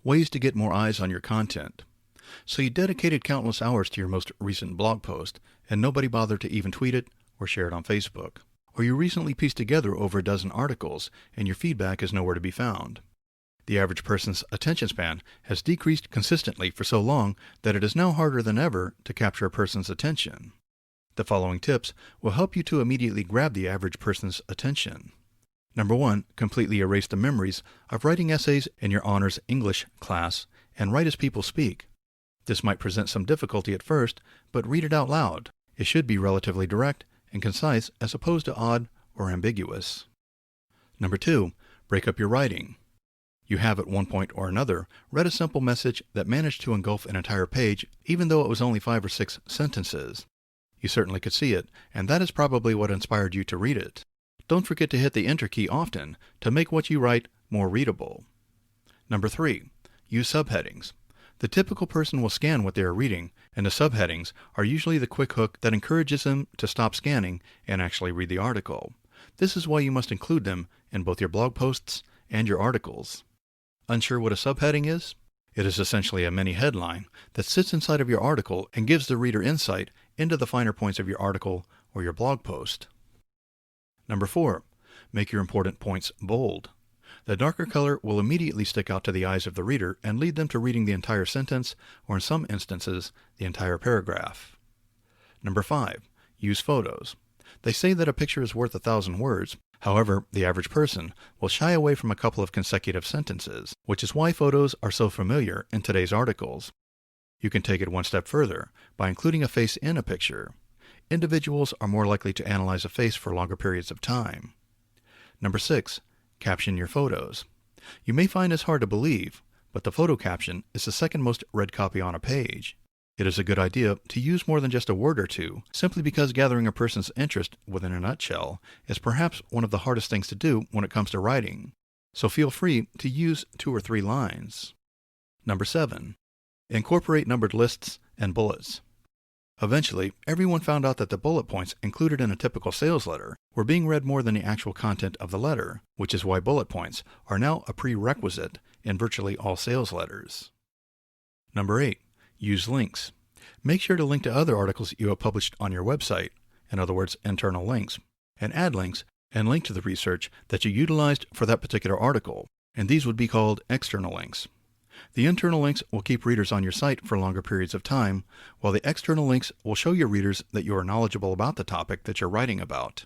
ways to get more eyes on your content. So you dedicated countless hours to your most recent blog post, and nobody bothered to even tweet it or share it on Facebook. Or you recently pieced together over a dozen articles, and your feedback is nowhere to be found. The average person's attention span has decreased consistently for so long that it is now harder than ever to capture a person's attention. The following tips will help you to immediately grab the average person's attention. Number 1, completely erase the memories of writing essays in your honors English class and write as people speak. This might present some difficulty at first, but read it out loud. It should be relatively direct and concise as opposed to odd or ambiguous. Number 2, break up your writing. You have at one point or another read a simple message that managed to engulf an entire page even though it was only 5 or 6 sentences. You certainly could see it, and that is probably what inspired you to read it. Don't forget to hit the Enter key often to make what you write more readable. Number 3, use subheadings. The typical person will scan what they are reading, and the subheadings are usually the quick hook that encourages them to stop scanning and actually read the article. This is why you must include them in both your blog posts and your articles. Unsure what a subheading is? It is essentially a mini headline that sits inside of your article and gives the reader insight into the finer points of your article or your blog post. Number 4, make your important points bold. The darker color will immediately stick out to the eyes of the reader and lead them to reading the entire sentence, or in some instances, the entire paragraph. Number 5, use photos. They say that a picture is worth 1,000 words. However, the average person will shy away from a couple of consecutive sentences, which is why photos are so familiar in today's articles. You can take it one step further by including a face in a picture. Individuals are more likely to analyze a face for longer periods of time. Number 6, caption your photos. You may find this hard to believe, but the photo caption is the second most read copy on a page. It is a good idea to use more than just a word or two, simply because gathering a person's interest within a nutshell is perhaps one of the hardest things to do when it comes to writing. So feel free to use 2 or 3 lines. Number 7, incorporate numbered lists and bullets. Eventually, everyone found out that the bullet points included in a typical sales letter were being read more than the actual content of the letter, which is why bullet points are now a prerequisite in virtually all sales letters. Number 8, use links. Make sure to link to other articles you have published on your website, in other words, internal links, and add links and link to the research that you utilized for that particular article, and these would be called external links. The internal links will keep readers on your site for longer periods of time, while the external links will show your readers that you are knowledgeable about the topic that you're writing about.